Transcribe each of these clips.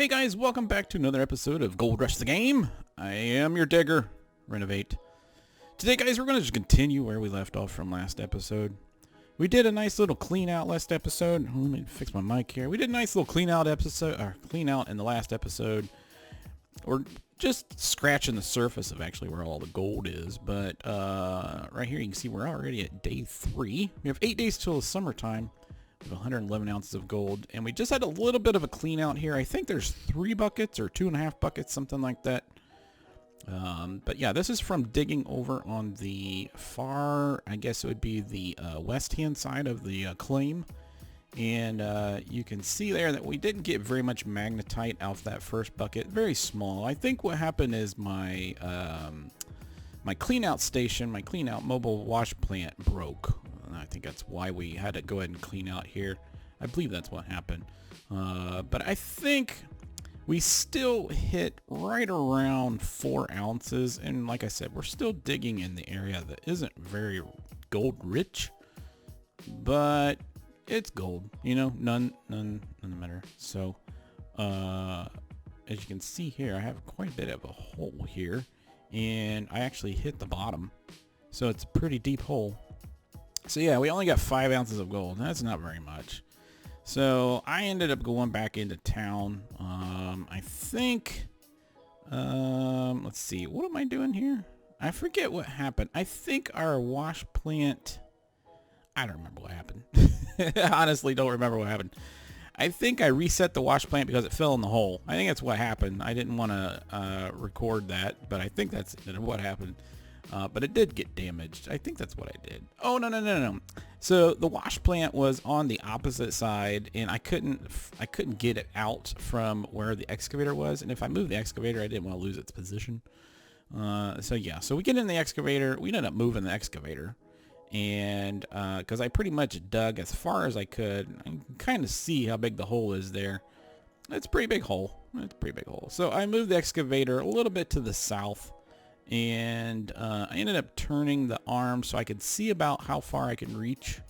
Hey guys, welcome back to another episode of Gold Rush the Game. I am your digger, Renovate. Today guys, we're going to just continue where we left off from last episode. We did a nice little clean out last episode. Let me fix my mic here. We did a nice little clean out episode, or clean out in the last episode. We're just scratching the surface of actually where all the gold is. But right here you can see we're already at day 3. We have 8 days till the summertime. 111 ounces of gold, and we just had a little bit of a clean out here. I think there's 3 buckets or 2.5 buckets, something like that. But yeah, this is from digging over on the far, I guess it would be the west hand side of the claim, and you can see there that we didn't get very much magnetite out of that first bucket. Very small. I think what happened is my my clean out station, my clean out mobile wash plant broke. I think that's why we had to go ahead and clean out here. I believe that's what happened. But I think we still hit right around 4 ounces. And like I said, we're still digging in the area that isn't very gold rich. But it's gold, you know, none matter. So as you can see here, I have quite a bit of a hole here. And I actually hit the bottom. So it's a pretty deep hole. So yeah, we only got 5 ounces of gold. That's not very much. So I ended up going back into town. I think, let's see, what am I doing here? I forget what happened. I think our wash plant, I don't remember what happened. Honestly, don't remember what happened. I think I reset the wash plant because it fell in the hole. I think that's what happened. I didn't want to record that, but I think that's what happened. But it did get damaged. I think that's what I did. Oh, no. So the wash plant was on the opposite side, and I couldn't get it out from where the excavator was. And if I moved the excavator, I didn't want to lose its position. So yeah, so we get in the excavator. We ended up moving the excavator. And because I pretty much dug as far as I could, I can kind of see how big the hole is there. It's a pretty big hole. So I moved the excavator a little bit to the south. And I ended up turning the arm so I could see about how far I can reach,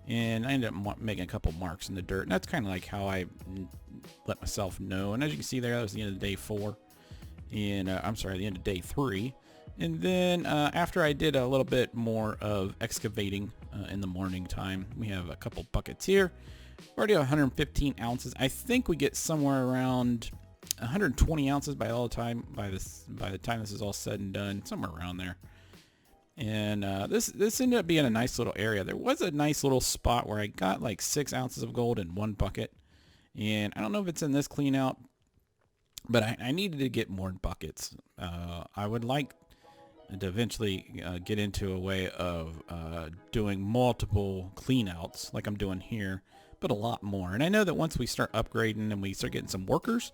and I ended up making a couple marks in the dirt, and that's kind of like how I let myself know. And as you can see there, that was the end of day 4, and I'm sorry, the end of day 3. And then after I did a little bit more of excavating in the morning time, we have a couple buckets here. We're already at 115 ounces. I think we get somewhere around 120 ounces by the time this is all said and done, somewhere around there. And this ended up being a nice little area. There was a nice little spot where I got like 6 ounces of gold in 1 bucket, and I don't know if it's in this clean out, but I needed to get more buckets. I would like to eventually get into a way of doing multiple clean outs like I'm doing here, but a lot more. And I know that once we start upgrading and we start getting some workers,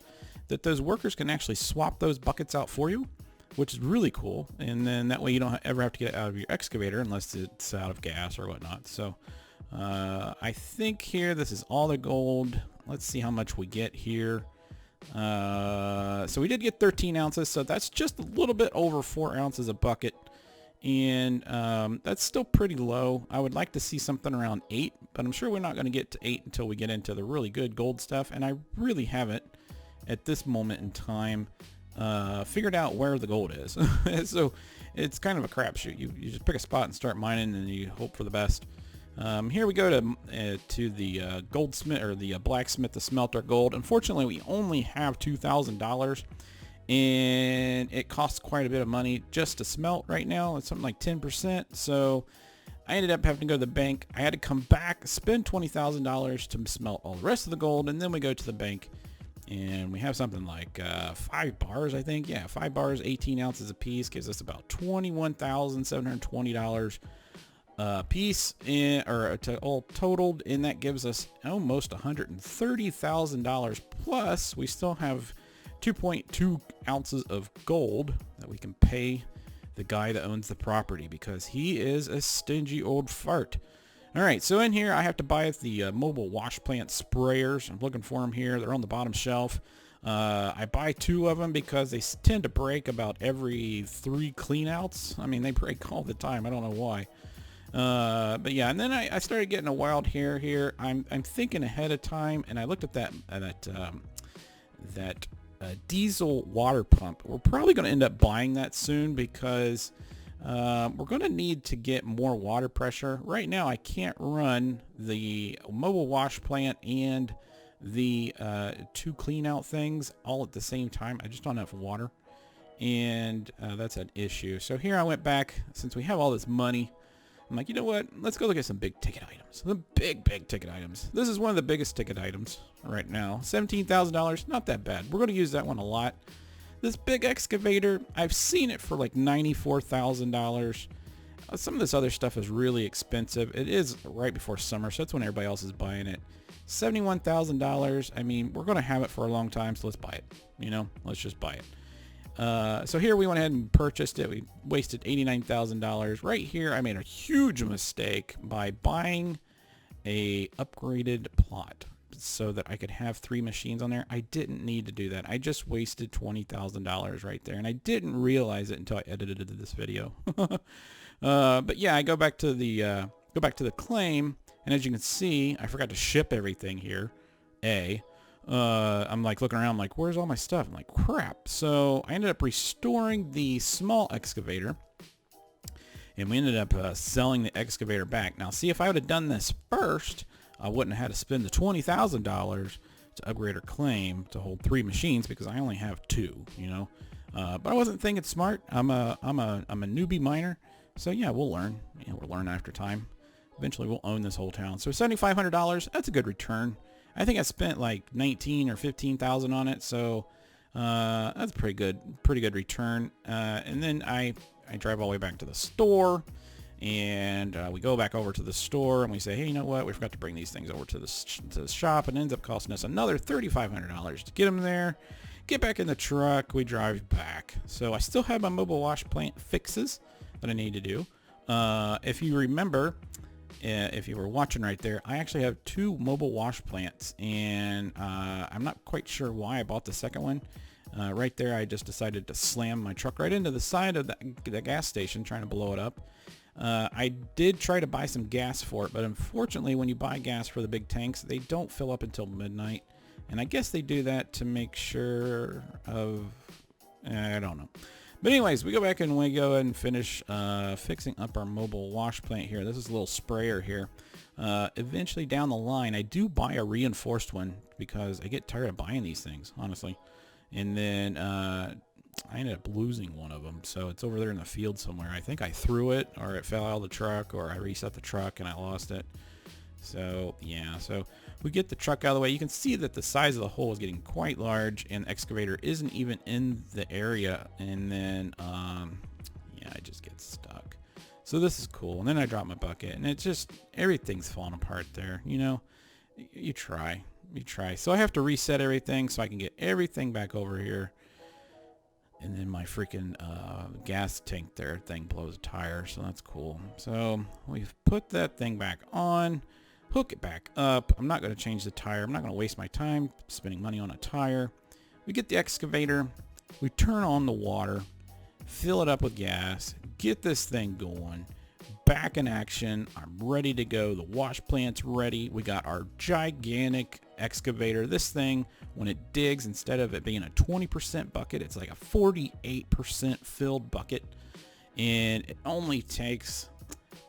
that those workers can actually swap those buckets out for you, which is really cool. And then that way you don't ever have to get it out of your excavator unless it's out of gas or whatnot. So I think here this is all the gold. Let's see how much we get here. So we did get 13 ounces, so that's just a little bit over 4 ounces a bucket. And that's still pretty low. I would like to see something around 8, but I'm sure we're not going to get to 8 until we get into the really good gold stuff. And I really haven't, at this moment in time, figured out where the gold is. So it's kind of a crapshoot. You just pick a spot and start mining, and you hope for the best. Here we go to the goldsmith, or the blacksmith, to smelt our gold. Unfortunately, we only have $2,000, and it costs quite a bit of money just to smelt right now. It's something like 10%. So I ended up having to go to the bank. I had to come back, spend $20,000 to smelt all the rest of the gold, and then we go to the bank. And we have something like 5 bars, I think. Yeah, 5 bars, 18 ounces a piece, gives us about $21,720 a piece, or all totaled, and that gives us almost $130,000. Plus, we still have 2.2 ounces of gold that we can pay the guy that owns the property, because he is a stingy old fart. All right, so in here I have to buy the mobile wash plant sprayers. I'm looking for them here. They're on the bottom shelf. I buy 2 of them because they tend to break about every 3 cleanouts. I mean, they break all the time. I don't know why. But yeah, and then I started getting a wild hair here. I'm thinking ahead of time, and I looked at that that diesel water pump. We're probably going to end up buying that soon because we're going to need to get more water pressure. Right now I can't run the mobile wash plant and the two clean out things all at the same time. I just don't have water, and that's an issue. So here I went back, since we have all this money, I'm like, you know what, let's go look at some big ticket items. The big ticket items. This is one of the biggest ticket items right now. $17,000, not that bad. We're going to use that one a lot. This big excavator, I've seen it for like $94,000. Some of this other stuff is really expensive. It is right before summer, so that's when everybody else is buying it. $71,000. I mean, we're going to have it for a long time, so let's buy it. You know, let's just buy it. So here we went ahead and purchased it. We wasted $89,000. Right here, I made a huge mistake by buying a upgraded plot so that I could have 3 machines on there. I didn't need to do that. I just wasted $20,000 right there, and I didn't realize it until I edited this video. But yeah, I go back to the claim, and as you can see, I forgot to ship everything here. I'm like looking around, I'm like, where's all my stuff? I'm like, crap. So I ended up restoring the small excavator, and we ended up selling the excavator back. Now, see, if I would have done this first, I wouldn't have had to spend the $20,000 to upgrade or claim to hold 3 machines, because I only have 2, you know. But I wasn't thinking smart. I'm a newbie miner, so yeah, we'll learn. Yeah, we'll learn after time. Eventually, we'll own this whole town. So $7,500. That's a good return. I think I spent like 19 or 15,000 on it, so that's pretty good return. And then I drive all the way back to the store, and we go back over to the store, and we say, hey, you know what? We forgot to bring these things over to the shop, and it ends up costing us another $3,500 to get them there. Get back in the truck. We drive back. So I still have my mobile wash plant fixes that I need to do. If you remember, if you were watching right there, I actually have 2 mobile wash plants, and I'm not quite sure why I bought the second one. Right there, I just decided to slam my truck right into the side of the gas station, trying to blow it up. I did try to buy some gas for it, but unfortunately, when you buy gas for the big tanks, they don't fill up until midnight, and I guess they do that to make sure of, I don't know. But anyways, we go back and we go and finish fixing up our mobile wash plant here. This is a little sprayer here. Eventually down the line, I do buy a reinforced one because I get tired of buying these things, honestly. And then I ended up losing one of them. So it's over there in the field somewhere. I think I threw it, or it fell out of the truck, or I reset the truck and I lost it. So yeah, so we get the truck out of the way. You can see that the size of the hole is getting quite large, and the excavator isn't even in the area. And then yeah, I just get stuck. So this is cool. And then I drop my bucket, and it just, everything's falling apart there. You know, you try. So I have to reset everything so I can get everything back over here. And then my freaking gas tank there thing blows a tire, so that's cool. So we've put that thing back on. Hook it back up. I'm not going to change the tire. I'm not going to waste my time spending money on a tire. We get the excavator. We turn on the water. Fill it up with gas. Get this thing going. Back in action. I'm ready to go. The wash plant's ready. We got our gigantic excavator. This thing, when it digs, instead of it being a 20% bucket, it's like a 48% filled bucket. And it only takes,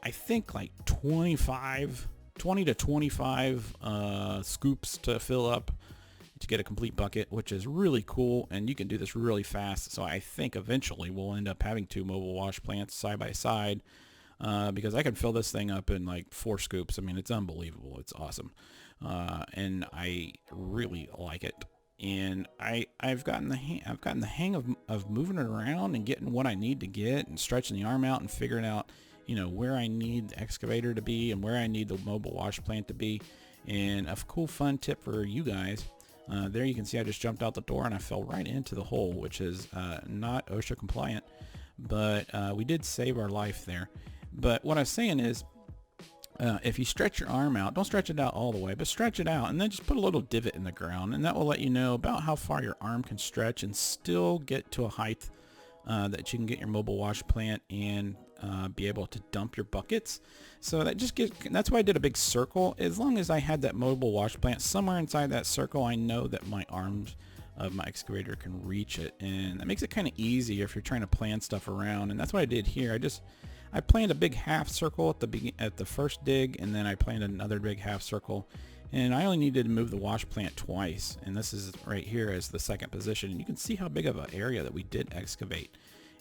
I think, like 20 to 25 scoops to fill up to get a complete bucket, which is really cool, and you can do this really fast. So I think eventually we'll end up having 2 mobile wash plants side by side, because I can fill this thing up in like 4 scoops. I mean, it's unbelievable. It's awesome, and I really like it. And I've gotten the hang of moving it around and getting what I need to get, and stretching the arm out and figuring out, you know, where I need the excavator to be and where I need the mobile wash plant to be. And a cool fun tip for you guys, there you can see I just jumped out the door and I fell right into the hole, which is not OSHA compliant, but we did save our life there. But what I was saying is, if you stretch your arm out, don't stretch it out all the way, but stretch it out, and then just put a little divot in the ground, and that will let you know about how far your arm can stretch and still get to a height that you can get your mobile wash plant and be able to dump your buckets. So that's why I did a big circle. As long as I had that mobile wash plant somewhere inside that circle, I know that my arms of my excavator can reach it, and that makes it kind of easy if you're trying to plan stuff around. And that's what I did here. I planned a big half circle at the first dig, and then I planned another big half circle, and I only needed to move the wash plant twice, and this is right here as the second position. And you can see how big of an area that we did excavate.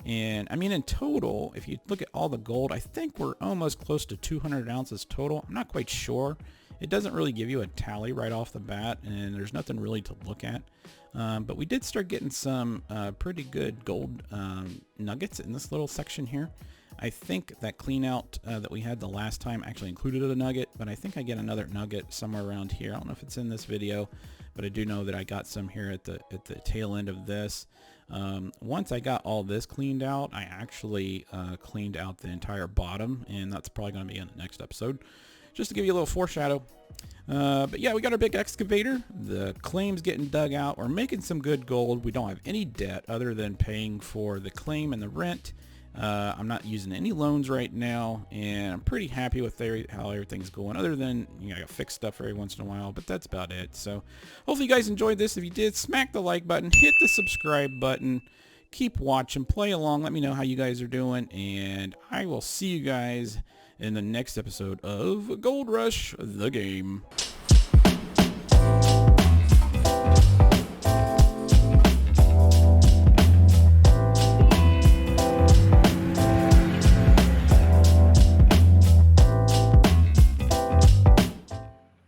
And I mean, in total, if you look at all the gold, I think we're almost close to 200 ounces total. I'm not quite sure. It doesn't really give you a tally right off the bat, and there's nothing really to look at. But we did start getting some pretty good gold nuggets in this little section here. I think that clean out that we had the last time actually included a nugget, but I think I get another nugget somewhere around here. I don't know if it's in this video, but I do know that I got some here at the tail end of this. Once I got all this cleaned out, I actually cleaned out the entire bottom, and that's probably going to be in the next episode, just to give you a little foreshadow. But yeah, we got our big excavator. The claim's getting dug out. We're making some good gold. We don't have any debt other than paying for the claim and the rent. I'm not using any loans right now, and I'm pretty happy with how everything's going, other than, you know, I gotta fix stuff every once in a while, but that's about it. So hopefully you guys enjoyed this. If you did, smack the like button, hit the subscribe button, keep watching, play along, let me know how you guys are doing, and I will see you guys in the next episode of Gold Rush the Game.